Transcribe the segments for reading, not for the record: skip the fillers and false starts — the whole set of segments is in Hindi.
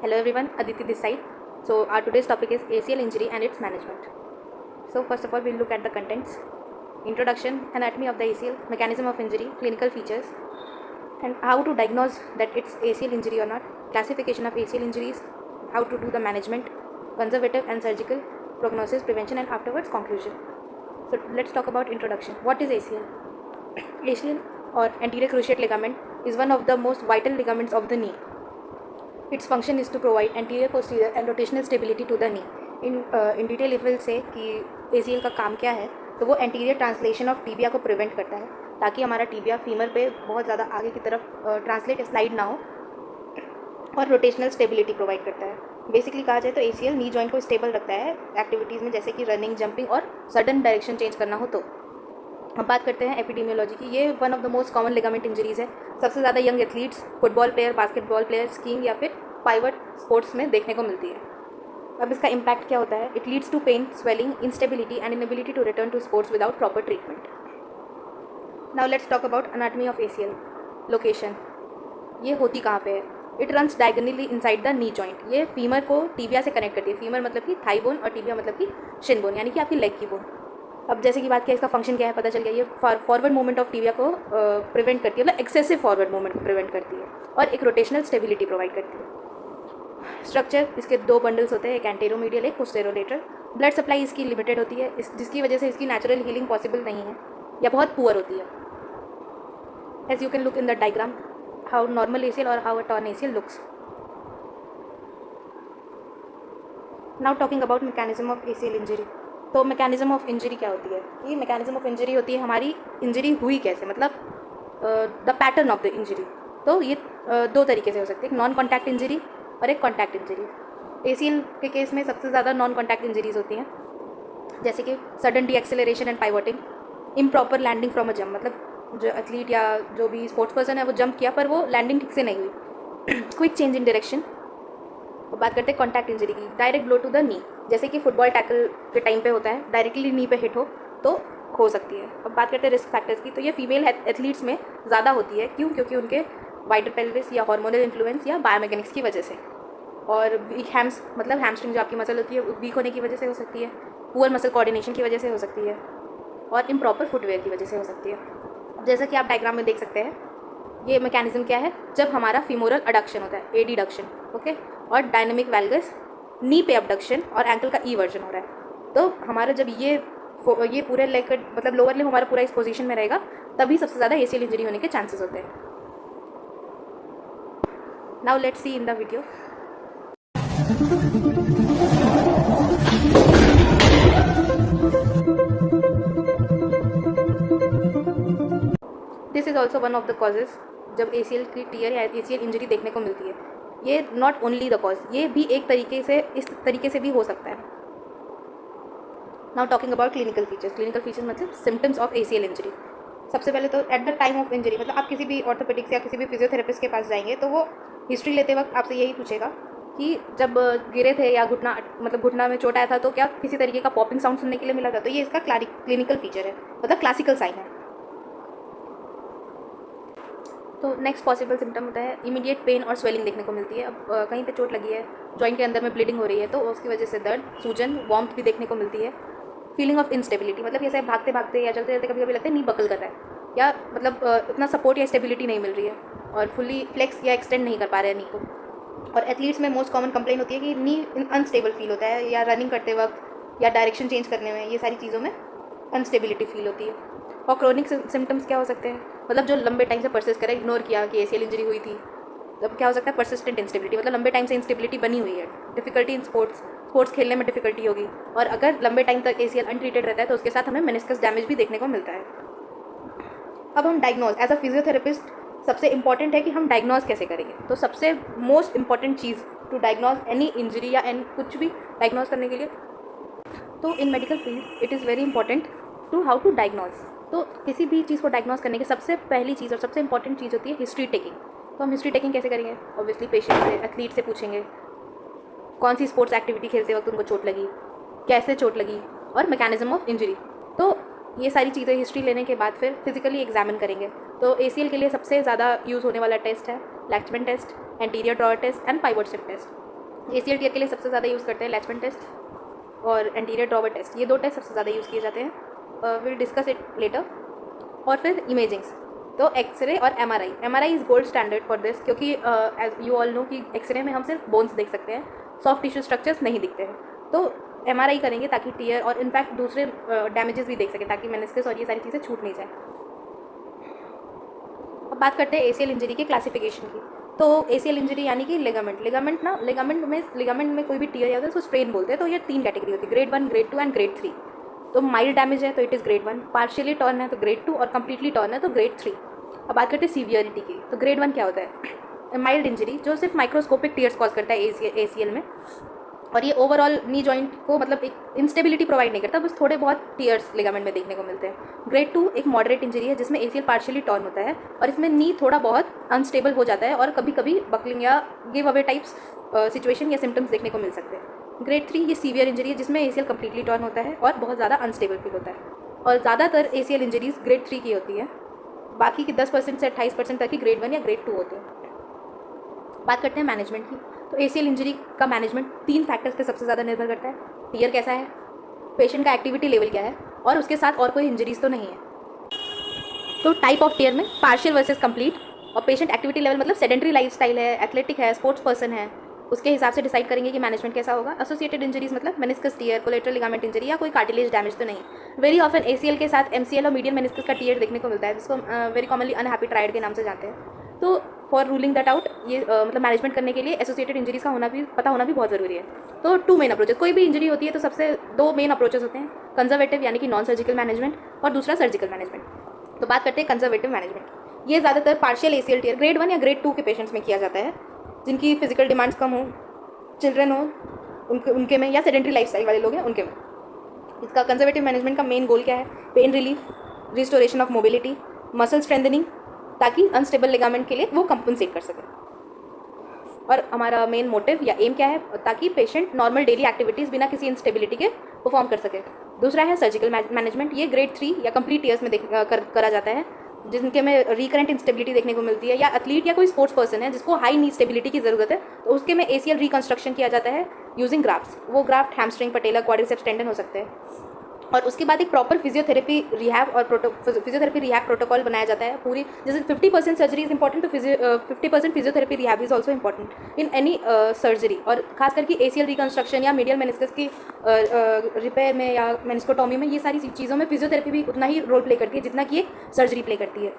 Hello everyone, Aditi this side. So our today's topic is ACL injury and its management. So first of all, we'll look at the contents. Introduction, anatomy of the ACL, mechanism of injury, clinical features, and how to diagnose that it's ACL injury or not, classification of ACL injuries, how to do the management, conservative and surgical, prognosis, prevention, and afterwards conclusion. So let's talk about introduction. What is ACL? ACL or anterior cruciate ligament is one of the most vital ligaments of the knee. Its function is to provide anterior, posterior and rotational stability to the knee. In detail if we'll say कि ACL का काम क्या है, तो वो एंटीरियर ट्रांसलेशन ऑफ टीबिया को प्रिवेंट करता है ताकि हमारा टीबिया फीमर पे बहुत ज़्यादा आगे की तरफ ट्रांसलेट स्लाइड ना हो, और रोटेशनल स्टेबिलिटी प्रोवाइड करता है। बेसिकली कहा जाए तो ACL नी जॉइंट को स्टेबल रखता है एक्टिविटीज़ में, जैसे कि रनिंग, जंपिंग और सडन डायरेक्शन चेंज करना हो। तो अब बात करते हैं एपिडेमियोलॉजी की। ये one of the most common ligament injuries है। सबसे ज़्यादा young athletes, football player, basketball player, skiing या फिर पाइवट स्पोर्ट्स में देखने को मिलती है। अब इसका इम्पैक्ट क्या होता है? It leads to pain, swelling, instability and inability to return to sports without proper treatment. Now let's talk about anatomy of ACL। Location, ये होती कहाँ पे है? It runs diagonally inside the knee joint. ये फीमर को टीबिया से कनेक्ट करती है। फीमर मतलब कि थाई बोन और टीबिया मतलब कि शिन बोन, यानी कि आपकी लेग की बोन। अब जैसे कि बात किया, इसका फंक्शन क्या है पता चल गया। ये फॉरवर्ड मूवमेंट ऑफ टीबिया को प्रिवेंट करती है, मतलब एक्सेसिव फॉरवर्ड मूवमेंट को प्रिवेंट करती है, और एक रोटेशनल स्टेबिलिटी प्रोवाइड करती है। स्ट्रक्चर, इसके दो बंडल्स होते हैं, एक एंटेरोमीडियल, एक पोस्टेरोलेटरल। ब्लड सप्लाई इसकी लिमिटेड होती है, जिसकी वजह से इसकी नेचुरल हीलिंग पॉसिबल नहीं है या बहुत पुअर होती है। As you can look in the diagram how normal ACL और how a torn ACL looks. Now talking about mechanism of ACL injury. तो मैकेनिज्म ऑफ इंजरी क्या होती है? ये मैकेनिज्म ऑफ इंजरी होती है हमारी इंजरी हुई कैसे, मतलब the pattern of the injury. तो ये दो तरीके से हो सकती है, एक नॉन कॉन्टैक्ट इंजरी और एक कॉन्टैक्ट इंजरी। ACL के केस में सबसे ज़्यादा नॉन कॉन्टैक्ट इंजरीज होती हैं, जैसे कि sudden deceleration and pivoting, improper landing from a jump, मतलब जो एथलीट या जो भी स्पोर्ट्स पर्सन है वो जंप किया पर वो लैंडिंग ठीक से नहीं हुई। Quick change in direction. बात करते हैं कॉन्टैक्ट इंजरी की। Direct blow to the knee, जैसे कि फुटबॉल टैकल के टाइम पे होता है, डायरेक्टली नी पे हिट हो तो हो सकती है। अब बात करते हैं रिस्क फैक्टर्स की। तो ये फीमेल एथलीट्स में ज़्यादा होती है। क्यों? क्योंकि उनके वाइडर पेल्विस या हार्मोनल इन्फ्लुएंस या बायोमैकेनिक्स की वजह से, और वीक हैम्स मतलब हैमस्ट्रिंग जो आपकी मसल होती है वीक होने की वजह से हो सकती है, पुअर मसल कोऑर्डिनेशन की वजह से हो सकती है, और इम्प्रॉपर फुटवेयर की वजह से हो सकती है। जैसा कि आप डायग्राम में देख सकते हैं, ये मैकेनिज्म क्या है? जब हमारा फीमोरल अडक्शन होता है, एडीडक्शन, ओके, और डायनेमिक वैल्गस नी पे अबडक्शन और एंकल का ई वर्जन हो रहा है, तो हमारा जब ये पूरे लेग मतलब लोअर लिम्ब हमारा पूरा इस पोजीशन में रहेगा, तभी सबसे ज़्यादा ACL इंजरी होने के चांसेस होते हैं। Now let's see in the video. This is also one of the causes जब ACL की टीयर या ACL इंजरी देखने को मिलती है। ये नॉट ओनली द कॉज, ये भी एक तरीके से, इस तरीके से भी हो सकता है। Now talking about clinical features. Clinical features मतलब सिम्टम्स ऑफ ACL इंजरी। सबसे पहले तो at the time of injury, मतलब आप किसी भी ऑर्थोपेडिक्स या किसी भी फिजियोथेरेपिस्ट के पास जाएंगे तो वो हिस्ट्री लेते वक्त आपसे यही पूछेगा कि जब गिरे थे या घुटना में चोट आया था तो क्या किसी तरीके का पॉपिंग साउंड सुनने के लिए मिला था। तो ये इसका क्लिनिकल फीचर है, मतलब क्लासिकल साइन है। तो नेक्स्ट पॉसिबल सिम्टम होता है इमीडिएट पेन और स्वेलिंग देखने को मिलती है। अब कहीं पे चोट लगी है, जॉइंट के अंदर में ब्लीडिंग हो रही है, तो उसकी वजह से दर्द, सूजन, वार्मथ भी देखने को मिलती है। फीलिंग ऑफ इंस्टेबिलिटी, मतलब जैसे भागते भागते या चलते चलते कभी कभी लगता है नी बकल कर रहा है, या मतलब इतना सपोर्ट या स्टेबिलिटी नहीं मिल रही है और फुली फ्लेक्स या एक्सटेंड नहीं कर पा रहे हैं नी को। और एथलीट्स में मोस्ट कॉमन कंप्लेन होती है कि नी अनस्टेबल फील होता है, या रनिंग करते वक्त या डायरेक्शन चेंज करने में, ये सारी चीज़ों में अनस्टेबिलिटी फील होती है। और क्रोनिक सिम्टम्स क्या हो सकते हैं? मतलब जो लंबे टाइम से परसिस्ट करे, इग्नोर किया कि ACL इंजरी हुई थी, तब क्या हो सकता है? परसिस्टेंट इंस्टेबिलिटी, मतलब लंबे टाइम से इंस्टेबिलिटी बनी हुई है। डिफिकल्टी इन स्पोर्ट्स खेलने में डिफिकल्टी होगी, और अगर लंबे टाइम तक ACL अनट्रीटेड रहता है तो उसके साथ हमें मेनिस्कस डैमेज भी देखने को मिलता है। अब हम डायग्नोज एज अ फिजियोथेरेपिस्ट, सबसे इंपॉर्टेंट है कि हम डायग्नोज कैसे करेंगे। तो सबसे मोस्ट इंपॉर्टेंट चीज़ टू डायग्नोज एनी इंजरी या एनी कुछ भी डायग्नोज करने के लिए, तो in medical field it is very important to how to diagnose. तो किसी भी चीज़ को डायग्नोज करने की सबसे पहली चीज़ और सबसे इंपॉर्टेंट चीज़ होती है हिस्ट्री टेकिंग। तो हम हिस्ट्री टेकिंग कैसे करेंगे? ऑब्वियसली पेशेंट से, एथलीट से पूछेंगे कौन सी स्पोर्ट्स एक्टिविटी खेलते वक्त उनको चोट लगी, कैसे चोट लगी, और मैकेनिज्म ऑफ इंजरी। तो ये सारी चीज़ें हिस्ट्री लेने के बाद फिर फिजिकली एग्जामिन करेंगे। तो ACL के लिए सबसे ज़्यादा यूज़ होने वाला टेस्ट है Lachman test, anterior drawer test and pivot shift test. ACL tear के लिए सबसे ज़्यादा यूज़ करते हैं लैचमेंट टेस्ट और एंटीरियर ड्रॉवर टेस्ट, ये 2 टेस्ट सबसे ज़्यादा यूज़ किए जाते हैं। Will discuss it later. और फिर इमेजिंग्स, तो एक्सरे और MRI is gold standard for this, क्योंकि एज यू ऑल नो कि एक्सरे में हम सिर्फ बोन्स देख सकते हैं, सॉफ्ट टिश्यू स्ट्रक्चर्स नहीं दिखते हैं। तो एमआरआई करेंगे ताकि टीयर और इनफैक्ट दूसरे डैमेजेस भी देख सकें, ताकि मेनिस्कस और ये सारी चीज़ें छूट नहीं जाए। अब बात करते हैं ACL इंजरी के क्लासिफिकेशन की। तो ACL इंजरी यानी कि लिगामेंट में कोई भी टीयर या उसको स्प्रेन बोलते हैं। तो ये 3 कैटेगरी होती है, ग्रेड 1, ग्रेड 2 एंड ग्रेड 3। तो माइल्ड डैमेज है तो it is grade 1, partially turn है तो ग्रेड 2 और कम्प्लीटली टर्न है तो ग्रेड 3। अब बात करते हैं सीवियरिटी की। तो ग्रेड 1 क्या होता है? माइल्ड इंजरी जो सिर्फ माइक्रोस्कोपिक टीयर्स कॉज करता है ACL में, और ये ओवरऑल नी जॉइंट को मतलब एक इंस्टेबिलिटी प्रोवाइड नहीं करता, बस थोड़े बहुत टीयर्स लिगामेंट में देखने को मिलते हैं। ग्रेड 2 एक मॉडरेट इंजरी है जिसमें ACL पार्शियली टॉर्न होता है और इसमें नी थोड़ा बहुत अनस्टेबल हो जाता है और कभी कभी बकलिंग या गिव अवे टाइप्स सिचुएशन या सिम्टम्स देखने को मिल सकते हैं। ग्रेड 3 ये सीवियर इंजरी है जिसमें ACL कम्प्लीटली टॉर्न होता है और बहुत ज़्यादा अनस्टेबल फील होता है, और ज़्यादातर ACL इंजरीज ग्रेड 3 की होती है। बाकी की 10% से 28% तक की ग्रेड 1 या ग्रेड 2 होती है। बात करते हैं मैनेजमेंट की। तो ACL इंजरी का मैनेजमेंट 3 फैक्टर्स पे सबसे ज़्यादा निर्भर करता है। टीयर कैसा है, पेशेंट का एक्टिविटी लेवल क्या है, और उसके साथ और कोई इंजरीज तो नहीं है। तो टाइप ऑफ टीयर में पार्शियल वर्सेस कंप्लीट, और पेशेंट एक्टिविटी लेवल मतलब सेडेंट्री लाइफस्टाइल है, एथलेटिक है, स्पोर्ट्स पर्सन है, उसके हिसाब से डिसाइड करेंगे कि मैनेजमेंट कैसा होगा। एसोसिएटेड इंजरीज मतलब meniscus tear, collateral ligament injury या कोई कार्टिलेज डैमेज तो नहीं। वेरी ऑफन ACL के साथ MCL और मीडियल मेनिस्कस का टीयर देखने को मिलता है, जिसको वेरी कॉमनली अनहैप्पी ट्रायड के नाम से जानते हैं। तो फॉर रूलिंग दैट आउट, ये मतलब मैनेजमेंट करने के लिए एसोसिएटेड इंजरीज का पता होना भी बहुत ज़रूरी है। तो 2 मेन अप्रोचेस, कोई भी इंजरी होती है तो सबसे 2 मेन अप्रोचेस होते हैं, कंजर्वेटिव यानी कि नॉन सर्जिकल मैनेजमेंट और दूसरा सर्जिकल मैनेजमेंट। तो बात करते हैं कंजर्वेटिव मैनेजमेंट। ये ज़्यादातर पार्शियल ACL टीयर ग्रेड 1 या ग्रेड 2 के पेशेंट्स में किया जाता है, जिनकी फिजिकल डिमांड्स कम हो, चिल्ड्रन हो उनके में, या सेडेंट्री लाइफस्टाइल वाले लोग हैं उनके में। इसका कंजर्वेटिव मैनेजमेंट का मेन गोल क्या है? Pain relief, restoration of mobility, muscle strengthening, ताकि अनस्टेबल लिगामेंट के लिए वो कंपनसेट कर सके। और हमारा मेन मोटिव या एम क्या है? ताकि पेशेंट नॉर्मल डेली एक्टिविटीज़ बिना किसी इंस्टेबिलिटी के परफॉर्म कर सके। दूसरा है सर्जिकल मैनेजमेंट। ये ग्रेड 3 या कंप्लीट टीयर्स में करा जाता है, जिनके में रिकरेंट इंस्टेबिलिटी देखने को मिलती है, या एथलीट या कोई स्पोर्ट्स पर्सन है जिसको हाई नी स्टेबिलिटी की ज़रूरत है, तो उसके में ACL रिकंस्ट्रक्शन किया जाता है यूजिंग ग्राफ्ट्स। वो ग्राफ्ट हैमस्ट्रिंग, पटेला, क्वाड्रिसेप्स टेंडन हो सकते हैं। और उसके बाद एक प्रॉपर फिजियोथेरेपी रिहैब प्रोटोकॉल बनाया जाता है पूरी। जैसे 50% सर्जरी इज इंपॉर्टेंट, तो 50% physiotherapy rehab is also important in any surgery. और खास करके ACL रिकंस्ट्रक्शन या मीडियल मेनिस्कस की रिपेयर में या मेनिस्कोटॉमी में, ये सारी चीज़ों में फिजियोथेरेपी भी उतना ही रोल प्ले करती है जितना कि एक सर्जरी प्ले करती है।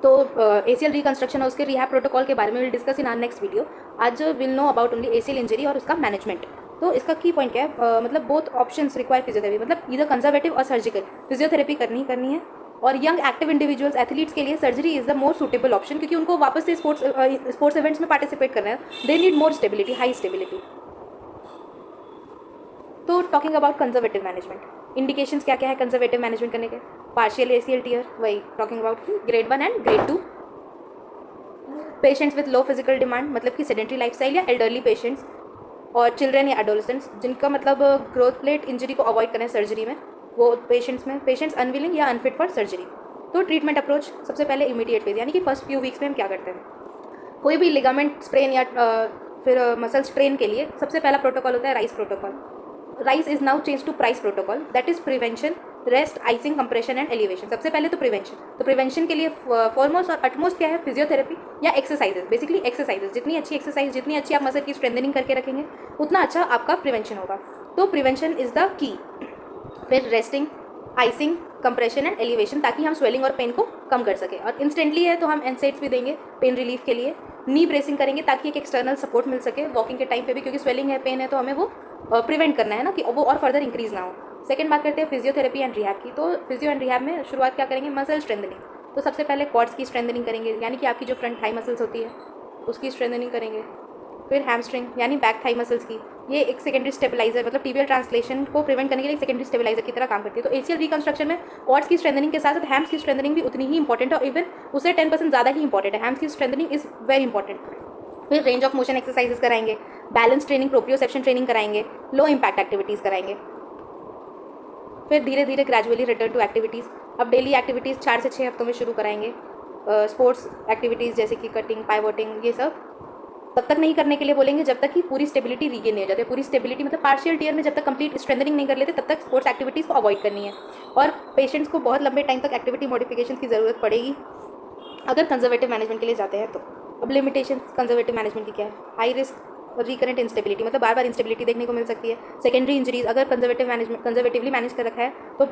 तो ACL रिकंस्ट्रक्शन और उसके रिहैब प्रोटोकॉल के बारे में will discuss in our next video. आज will know about only ACL injury और उसका मैनेजमेंट। तो इसका की पॉइंट क्या है? मतलब बोथ ऑप्शंस रिक्वायर फिजियोथेरेपी, मतलब इधर कंजर्वेटिव और सर्जिकल, फिजियोथेरेपी करनी है। और यंग एक्टिव इंडिविजुअल्स, एथलीट्स के लिए surgery is the more suitable option, क्योंकि उनको वापस से स्पोर्ट्स इवेंट्स में पार्टिसिपेट करना है। They need more stability, high stability. तो talking about conservative management, indications क्या क्या है कंजर्वेटिव मैनेजमेंट करने के? पार्शियल ACL टीयर, वही talking about grade 1 and grade 2। Patients with low physical demand, मतलब कि सेडेंट्री लाइफस्टाइल या एल्डरली पेशेंट्स, और चिल्ड्रन या एडोलेसेंट्स जिनका मतलब ग्रोथ प्लेट इंजरी को अवॉइड करें सर्जरी में, वो पेशेंट्स अनविलिंग या अनफिट फॉर सर्जरी। तो ट्रीटमेंट अप्रोच, सबसे पहले इमीडिएट फेज यानी कि फर्स्ट फ्यू वीक्स में हम क्या करते हैं? कोई भी लिगामेंट स्प्रेन या फिर मसल स्ट्रेन के लिए सबसे पहला प्रोटोकॉल होता है RICE protocol. RICE is now change to PRICE protocol, that is prevention, rest, icing, compression and elevation. सबसे पहले तो प्रिवेंशन। तो प्रिवेंशन के लिए फॉरमोस्ट और अटमोस्ट क्या है? फिजियोथेरेपी या एक्सरसाइजेज। बेसिकली एक्सरसाइजेज, जितनी अच्छी एक्सरसाइज, जितनी अच्छी आप मसल की स्ट्रेंथनिंग करके रखेंगे, उतना अच्छा आपका प्रिवेंशन होगा। तो प्रिवेंशन इज द की। फिर resting, icing, compression and elevation, ताकि हम स्वेलिंग और पेन को कम कर सकें। और इंस्टेंटली है तो हम एनसाइड्स भी देंगे पेन रिलीफ के लिए। नी ब्रेसिंग करेंगे ताकि एक एक्सटर्नल सपोर्ट मिल सके वॉकिंग के टाइम पे भी, क्योंकि स्वेलिंग है, पेन है, तो हमें वो प्रिवेंट करना है ना, कि वो और फर्दर इंक्रीज ना हो। सेकंड बात करते हैं फिजियोथेरेपी एंड रिहैब की। तो फिजियो एंड रिहैब में शुरुआत क्या करेंगे? Muscle strengthening. तो सबसे पहले क्वाड्स की स्ट्रेंथनिंग करेंगे, यानी कि आपकी जो फ्रंट थाई मसल्स होती है उसकी स्ट्रेंथनिंग करेंगे। फिर हैमस्ट्रिंग यानी बैक थाई मसल्स की, ये एक सेकेंडरी स्टेबलाइजर, मतलब टीबियल ट्रांसलेशन को प्रिवेंट करने के लिए एक सेकेंडरी स्टेबलाइजर की तरह काम करती है। तो ACL रिकंस्ट्रक्शन में क्वाड्स की स्ट्रेंथनिंग के साथ साथ हैम्स की स्ट्रेंथनिंग भी उतनी ही इंपॉर्टेंट है, और इवन उससे 10% ज़्यादा ही इंपॉर्टेंट है। हैम्स की स्ट्रेंथनिंग इज वेरी इंपॉर्टेंट। फिर रेंज ऑफ मोशन एक्सरसाइजेस कराएंगे, बैलेंस ट्रेनिंग, प्रोप्रियोसेप्शन ट्रेनिंग कराएंगे, लो इम्पैक्ट एक्टिविटीज़ कराएंगे। फिर धीरे धीरे ग्रेजुअली रिटर्न टू एक्टिविटीज़। अब डेली एक्टिविटीज़ 4 से 6 हफ्तों में शुरू कराएंगे। स्पोर्ट्स एक्टिविटीज़ जैसे कि कटिंग, पाइवोटिंग, ये सब तब तक नहीं करने के लिए बोलेंगे जब तक कि पूरी स्टेबिलिटी रीगेन नहीं हो जाती है। पूरी स्टेबिलिटी मतलब पार्शियल टीयर में जब तक कंप्लीट स्ट्रेंथनिंग नहीं कर लेते तब तक स्पोर्ट्स एक्टिविटीज़ को अवॉइड करनी है। और पेशेंट्स को बहुत लंबे टाइम तक एक्टिविटी मॉडिफिकेशन की ज़रूरत पड़ेगी अगर कंजर्वेटिव मैनेजमेंट के लिए जाते हैं तो। अब लिमिटेशंस कंजर्वेटिव मैनेजमेंट की क्या है? हाई रिस्क रिकरेंट इंस्टेबिलिटी, मतलब बार बार इंस्टेबिलिटी देखने को मिल सकती है। सेकेंडरी इंजरीज, अगर कंजर्वेटिवली मैनेज कर रखा है तो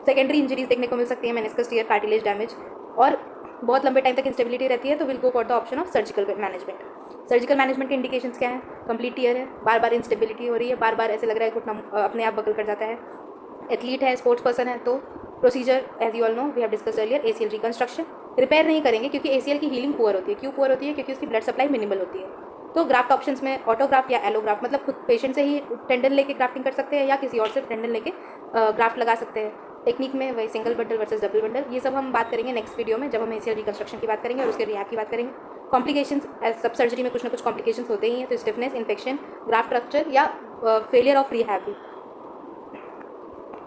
सेकेंडरी इंजरीज देखने को मिल सकती है, मेनिस्कस टियर, कार्टिलेज डैमेज। और बहुत लंबे टाइम तक इंस्टेबिलिटी रहती है तो will go for the option of surgical management. Surgical management के इंडिकेशंस क्या है? कंप्लीट टीयर है, बार बार इंस्टेबिलिटी हो रही है, बार बार ऐसे लग रहा है घुटना अपने आप बकल कर जाता है, एथलीट है, स्पोर्ट्स पर्सन है, तो procedure as you all know we have discuss earlier, ACL reconstruction. Repair नहीं करेंगे क्योंकि एसीएल की हीलिंग पुअर होती है। क्यों पुअर होती है? क्योंकि उसकी ब्लड सप्लाई मिनिमल होती है। तो ग्राफ्ट ऑप्शंस में ऑटोग्राफ्ट या एलोग्राफ्ट, मतलब खुद पेशेंट से ही टेंडन लेके ग्राफ्टिंग कर सकते हैं या किसी और से टेंडन लेके ग्राफ्ट लगा सकते हैं। टेक्निक में वही single bundle versus double bundle, ये सब हम बात करेंगे नेक्स्ट वीडियो में जब हम एसीएल रिकंस्ट्रक्शन की बात करेंगे और उसके रिहैब की बात करेंगे। कॉम्प्लिकेशंस, सब सर्जरी में कुछ ना कुछ कॉम्प्लिकेशंस होते ही हैं, तो स्टिफनेस, इन्फेक्शन, ग्राफ्ट रप्चर या फेलियर ऑफ रिहैब भी।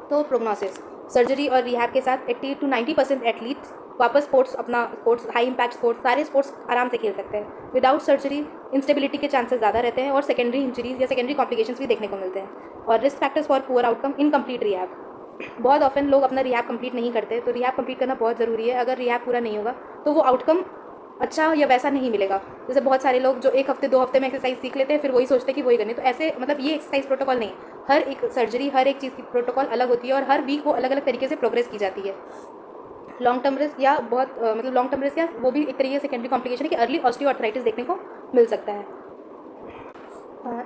तो प्रोग्नोसिस, सर्जरी और रिहैब के साथ 80 to 90% एथलीट्स वापस स्पोर्ट्स हाई इम्पैक्ट स्पोर्ट्स, सारे स्पोर्ट्स आराम से खेल सकते हैं। विदाउट सर्जरी इंस्टेबिलिटी के चांसेस ज़्यादा रहते हैं और सेकेंडरी इंजरीज या सेकेंडरी कॉम्प्लिकेशंस भी देखने को मिलते हैं। और risk factors for poor outcome, incomplete rehab, बहुत ऑफन लोग अपना रिहैब कंप्लीट नहीं करते, तो रिहैब कंप्लीट करना बहुत ज़रूरी है। अगर रिहैब पूरा नहीं होगा तो वो आउटकम अच्छा या वैसा नहीं मिलेगा। जैसे बहुत सारे लोग जो 1 हफ्ते 2 हफ्ते में एक्सरसाइज सीख लेते हैं फिर वही सोचते हैं कि वही करनी, तो ऐसे मतलब ये एक्सरसाइज प्रोटोकॉल नहीं। हर एक सर्जरी, हर एक चीज़ की प्रोटोकॉल अलग होती है और हर वीक वो अलग अलग तरीके से प्रोग्रेस की जाती है। लॉन्ग टर्म रिस्क या बहुत मतलब लॉन्ग टर्म रिस्क या वो भी एक तरीके से सेकेंडरी कॉम्प्लिकेशन है कि अर्ली ऑस्टियोआर्थराइटिस देखने को मिल सकता है।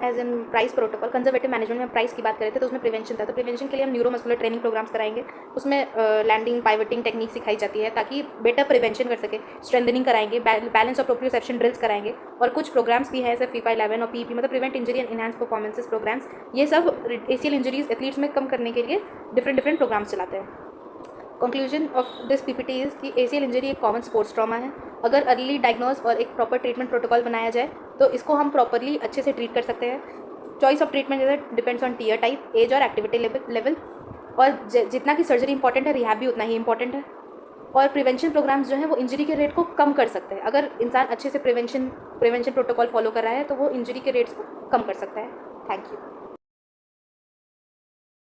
As in PRICE protocol, conservative management में प्राइस की बात करें थे तो उसमें प्रिवेंशन था, तो प्रिवेंशन के लिए हम न्यूरोमस्कुलर ट्रेनिंग प्रोग्राम्स कराएंगे। उसमें लैंडिंग पाइवटिंग टेक्निक सिखाई जाती है ताकि बेटर प्रिवेंशन कर सके। स्ट्रेंथनिंग कराएंगे, बैलेंस और प्रोप्रियोसेप्शन ड्रिल्स कराएंगे और कुछ प्रोग्राम्स भी हैं जैसे फीफा 11 और पीपी, मतलब prevent injury and enhance performances programmes. ये सब एसीएल इंजरीज एथलीट्स में कम करने के लिए डिफरेंट प्रोग्राम्स चलाते हैं। Conclusion of this PPT is कि एसीएल इंजरी एक कॉमन स्पोर्ट्स ट्रॉमा है। अगर अर्ली डायग्नोज और एक प्रॉपर ट्रीटमेंट प्रोटोकॉल बनाया जाए तो इसको हम प्रॉपरली अच्छे से ट्रीट कर सकते हैं। चॉइस ऑफ ट्रीटमेंट जैसे depends on tear type, age और एक्टिविटी लेवल। और जितना की सर्जरी इंपॉर्टेंट है, रिहैब भी उतना ही इंपॉर्टेंट है। और प्रिवेंशन प्रोग्राम्स जो हैं वो इंजरी के रेट को कम कर सकते हैं। अगर इंसान अच्छे से प्रिवेंशन प्रोटोकॉल फॉलो कर रहा है तो वो इंजरी के रेट्स को कम कर सकता है। Thank you.